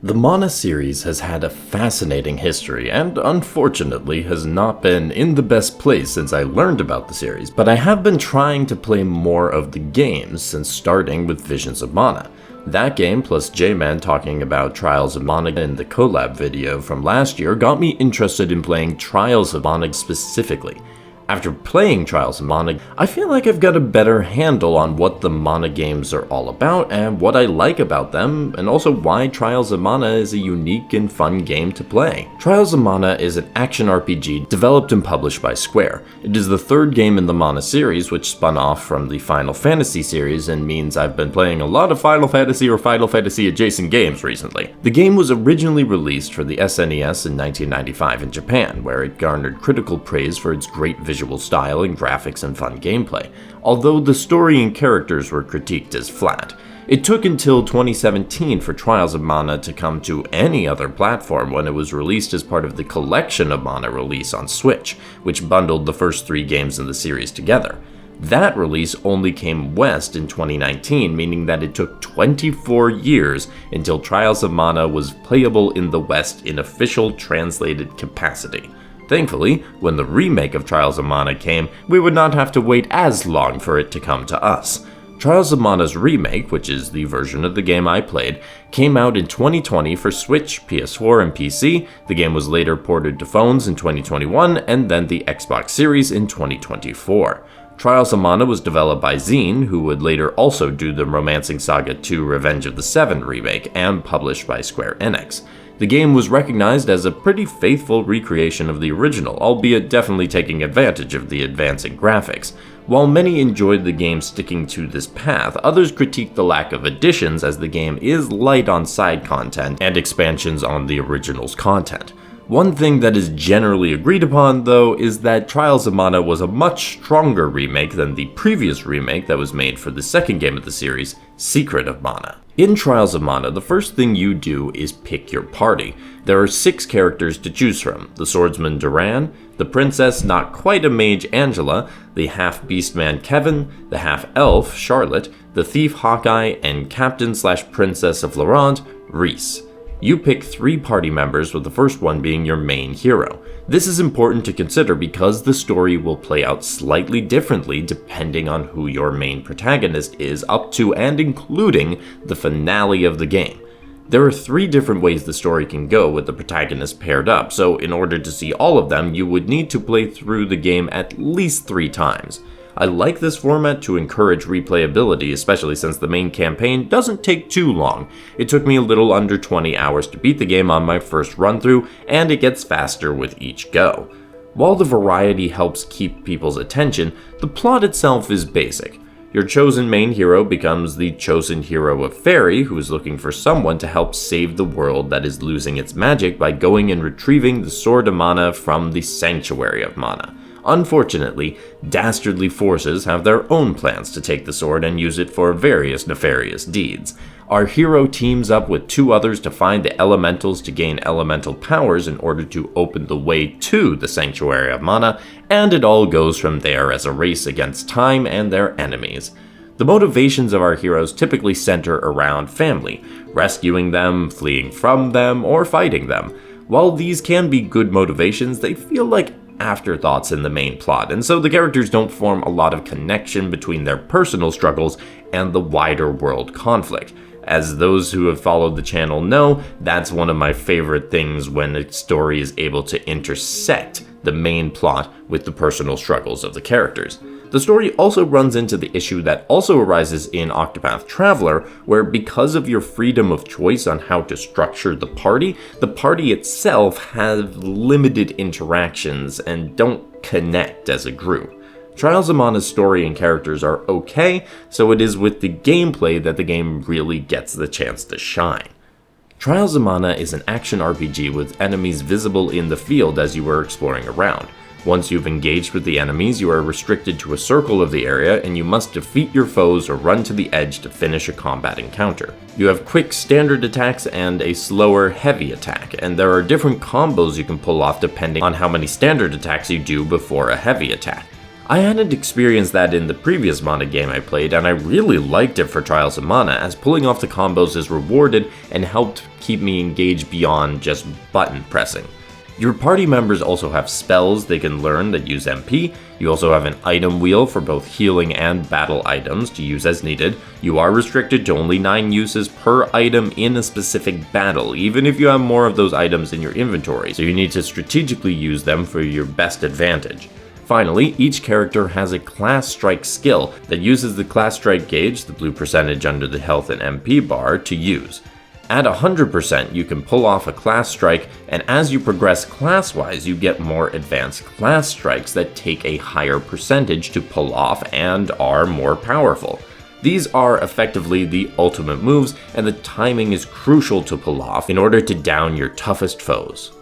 The Mana series has had a fascinating history and unfortunately has not been in the best place since I learned about the series, but I have been trying to play more of the games since starting with Visions of Mana. That game plus J-Man talking about Trials of Mana in the collab video from last year got me interested in playing Trials of Mana specifically. After playing Trials of Mana, I feel like I've got a better handle on what the Mana games are all about and what I like about them, and also why Trials of Mana is a unique and fun game to play. Trials of Mana is an action RPG developed and published by Square. It is the third game in the Mana series, which spun off from the Final Fantasy series and means I've been playing a lot of Final Fantasy or Final Fantasy adjacent games recently. The game was originally released for the SNES in 1995 in Japan, where it garnered critical praise for its great visual style and graphics and fun gameplay, although the story and characters were critiqued as flat. It took until 2017 for Trials of Mana to come to any other platform when it was released as part of the Collection of Mana release on Switch, which bundled the first 3 games in the series together. That release only came west in 2019, meaning that it took 24 years until Trials of Mana was playable in the West in official translated capacity. Thankfully, when the remake of Trials of Mana came, we would not have to wait as long for it to come to us. Trials of Mana's remake, which is the version of the game I played, came out in 2020 for Switch, PS4, and PC. The game was later ported to phones in 2021, and then the Xbox Series in 2024. Trials of Mana was developed by Zine, who would later also do the Romancing Saga 2 Revenge of the Seven remake, and published by Square Enix. The game was recognized as a pretty faithful recreation of the original, albeit definitely taking advantage of the advancing graphics. While many enjoyed the game sticking to this path, others critiqued the lack of additions as the game is light on side content and expansions on the original's content. One thing that is generally agreed upon, though, is that Trials of Mana was a much stronger remake than the previous remake that was made for the second game of the series, Secret of Mana. In Trials of Mana, the first thing you do is pick your party. There are 6 characters to choose from: the swordsman Duran, the princess not quite a mage Angela, the half-beastman Kevin, the half-elf Charlotte, the thief Hawkeye, and captain/princess of Laurent, Reese. You pick 3 party members, with the first one being your main hero. This is important to consider because the story will play out slightly differently depending on who your main protagonist is up to and including the finale of the game. There are 3 different ways the story can go with the protagonist paired up, so in order to see all of them, you would need to play through the game at least 3 times. I like this format to encourage replayability, especially since the main campaign doesn't take too long. It took me a little under 20 hours to beat the game on my first run through, and it gets faster with each go. While the variety helps keep people's attention, the plot itself is basic. Your chosen main hero becomes the chosen hero of Fairy, who is looking for someone to help save the world that is losing its magic by going and retrieving the Sword of Mana from the Sanctuary of Mana. Unfortunately, dastardly forces have their own plans to take the sword and use it for various nefarious deeds. Our hero teams up with 2 others to find the elementals to gain elemental powers in order to open the way to the Sanctuary of Mana, and it all goes from there as a race against time and their enemies. The motivations of our heroes typically center around family, rescuing them, fleeing from them, or fighting them. While these can be good motivations, they feel like afterthoughts in the main plot, and so the characters don't form a lot of connection between their personal struggles and the wider world conflict. As those who have followed the channel know, that's one of my favorite things when a story is able to intersect the main plot with the personal struggles of the characters. The story also runs into the issue that also arises in Octopath Traveler, where because of your freedom of choice on how to structure the party itself has limited interactions and don't connect as a group. Trials of Mana's story and characters are okay, so it is with the gameplay that the game really gets the chance to shine. Trials of Mana is an action RPG with enemies visible in the field as you are exploring around. Once you've engaged with the enemies, you are restricted to a circle of the area and you must defeat your foes or run to the edge to finish a combat encounter. You have quick standard attacks and a slower heavy attack, and there are different combos you can pull off depending on how many standard attacks you do before a heavy attack. I hadn't experienced that in the previous Mana game I played, and I really liked it for Trials of Mana, as pulling off the combos is rewarded and helped keep me engaged beyond just button pressing. Your party members also have spells they can learn that use MP. You also have an item wheel for both healing and battle items to use as needed. You are restricted to only 9 uses per item in a specific battle, even if you have more of those items in your inventory, so you need to strategically use them for your best advantage. Finally, each character has a class strike skill that uses the class strike gauge, the blue percentage under the health and MP bar, to use. At 100%, you can pull off a class strike, and as you progress class-wise, you get more advanced class strikes that take a higher percentage to pull off and are more powerful. These are effectively the ultimate moves, and the timing is crucial to pull off in order to down your toughest foes.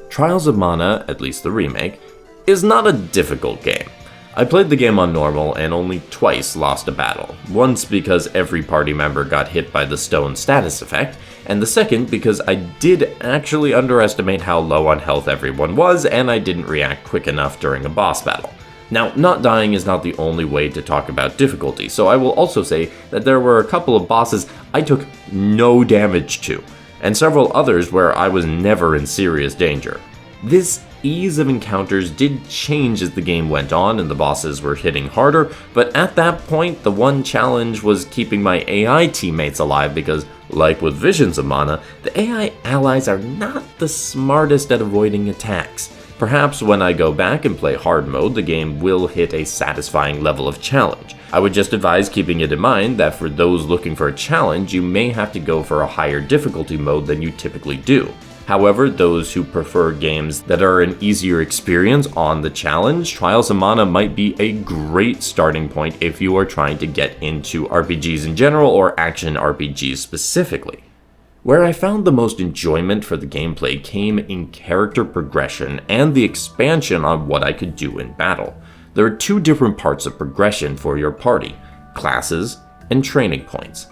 Trials of Mana, at least the remake, is not a difficult game. I played the game on normal and only twice lost a battle, once because every party member got hit by the stone status effect, and the second because I did actually underestimate how low on health everyone was and I didn't react quick enough during a boss battle. Now, not dying is not the only way to talk about difficulty, so I will also say that there were a couple of bosses I took no damage to, and several others where I was never in serious danger. This ease of encounters did change as the game went on and the bosses were hitting harder, but at that point the one challenge was keeping my AI teammates alive because, like with Visions of Mana, the AI allies are not the smartest at avoiding attacks. Perhaps when I go back and play hard mode, the game will hit a satisfying level of challenge. I would just advise keeping it in mind that for those looking for a challenge, you may have to go for a higher difficulty mode than you typically do. However, those who prefer games that are an easier experience on the challenge, Trials of Mana might be a great starting point if you are trying to get into RPGs in general or action RPGs specifically. Where I found the most enjoyment for the gameplay came in character progression and the expansion on what I could do in battle. There are 2 different parts of progression for your party: classes and training points.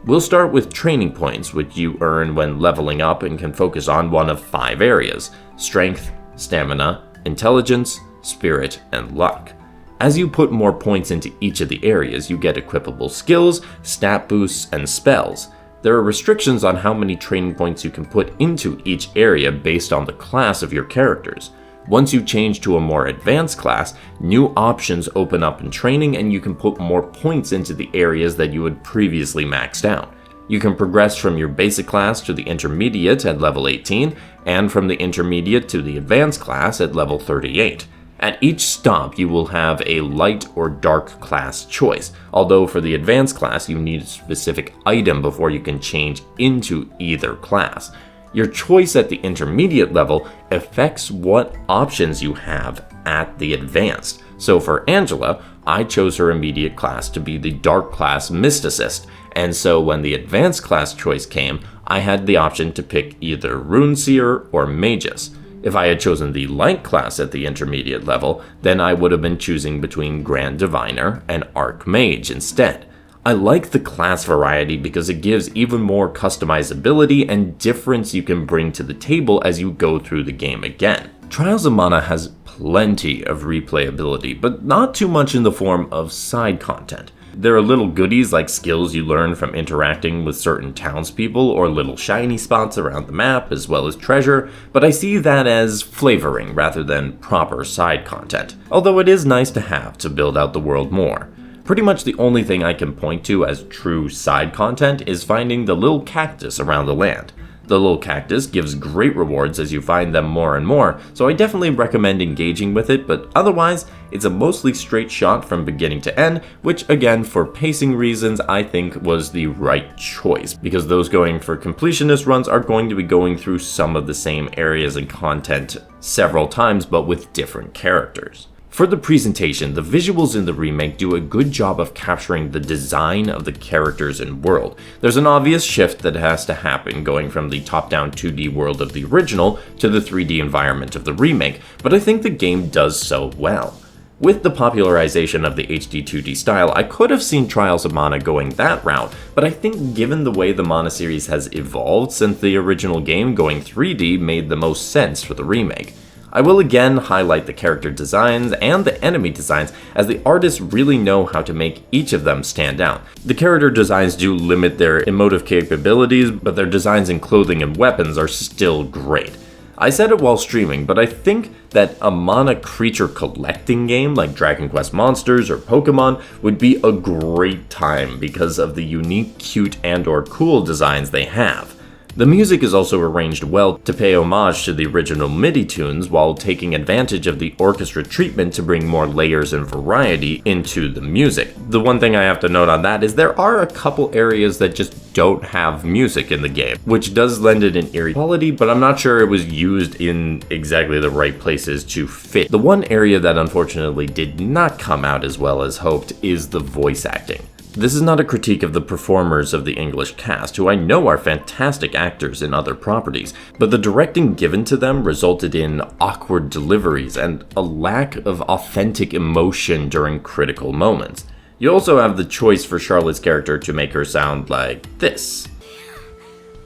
We'll start with training points, which you earn when leveling up and can focus on one of 5 areas: strength, stamina, intelligence, spirit, and luck. As you put more points into each of the areas, you get equipable skills, stat boosts, and spells. There are restrictions on how many training points you can put into each area based on the class of your characters. Once you change to a more advanced class, new options open up in training and you can put more points into the areas that you had previously maxed out. You can progress from your basic class to the intermediate at level 18, and from the intermediate to the advanced class at level 38. At each stop, you will have a light or dark class choice, although for the advanced class, you need a specific item before you can change into either class. Your choice at the intermediate level affects what options you have at the advanced. So for Angela, I chose her immediate class to be the dark class mysticist, and so when the advanced class choice came, I had the option to pick either Runeseer or Magus. If I had chosen the light class at the intermediate level, then I would have been choosing between Grand Diviner and Archmage instead. I like the class variety because it gives even more customizability and difference you can bring to the table as you go through the game again. Trials of Mana has plenty of replayability, but not too much in the form of side content. There are little goodies like skills you learn from interacting with certain townspeople or little shiny spots around the map, as well as treasure, but I see that as flavoring rather than proper side content, although it is nice to have to build out the world more. Pretty much the only thing I can point to as true side content is finding the little cactus around the land. The little cactus gives great rewards as you find them more and more, so I definitely recommend engaging with it, but otherwise, it's a mostly straight shot from beginning to end, which again, for pacing reasons, I think was the right choice, because those going for completionist runs are going to be going through some of the same areas and content several times, but with different characters. For the presentation, the visuals in the remake do a good job of capturing the design of the characters and world. There's an obvious shift that has to happen going from the top-down 2D world of the original to the 3D environment of the remake, but I think the game does so well. With the popularization of the HD 2D style, I could have seen Trials of Mana going that route, but I think given the way the Mana series has evolved since the original game, going 3D made the most sense for the remake. I will again highlight the character designs and the enemy designs, as the artists really know how to make each of them stand out. The character designs do limit their emotive capabilities, but their designs in clothing and weapons are still great. I said it while streaming, but I think that a mana creature collecting game like Dragon Quest Monsters or Pokemon would be a great time because of the unique, cute, and/or cool designs they have. The music is also arranged well to pay homage to the original MIDI tunes while taking advantage of the orchestra treatment to bring more layers and variety into the music. The one thing I have to note on that is there are a couple areas that just don't have music in the game, which does lend it an eerie quality, but I'm not sure it was used in exactly the right places to fit. The one area that unfortunately did not come out as well as hoped is the voice acting. This is not a critique of the performers of the English cast, who I know are fantastic actors in other properties, but the directing given to them resulted in awkward deliveries and a lack of authentic emotion during critical moments. You also have the choice for Charlotte's character to make her sound like this.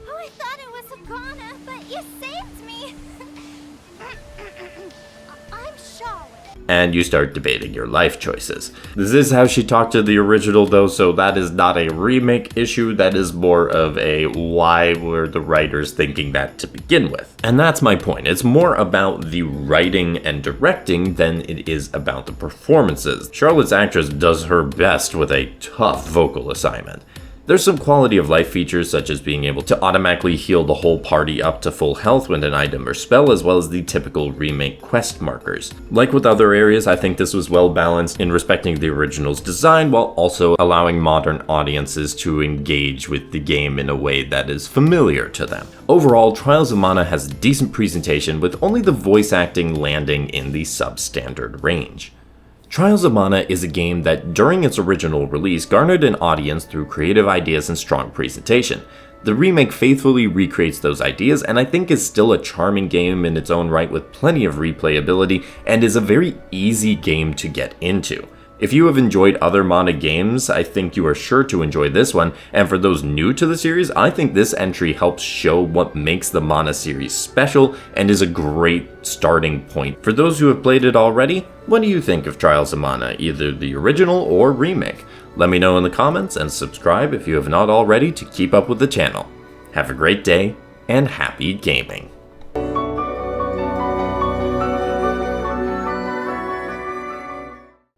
Oh, I thought it was Iguana, but you saved me. I'm Charlotte. And you start debating your life choices. This is how she talked to the original though, so that is not a remake issue, that is more of a why were the writers thinking that to begin with. And that's my point, it's more about the writing and directing than it is about the performances. Charlotte's actress does her best with a tough vocal assignment. There's some quality of life features such as being able to automatically heal the whole party up to full health when an item or spell, as well as the typical remake quest markers. Like with other areas, I think this was well balanced in respecting the original's design while also allowing modern audiences to engage with the game in a way that is familiar to them. Overall, Trials of Mana has a decent presentation with only the voice acting landing in the substandard range. Trials of Mana is a game that, during its original release, garnered an audience through creative ideas and strong presentation. The remake faithfully recreates those ideas, and I think is still a charming game in its own right with plenty of replayability, and is a very easy game to get into. If you have enjoyed other Mana games, I think you are sure to enjoy this one, and for those new to the series, I think this entry helps show what makes the Mana series special and is a great starting point. For those who have played it already, what do you think of Trials of Mana, either the original or remake? Let me know in the comments and subscribe if you have not already to keep up with the channel. Have a great day and happy gaming!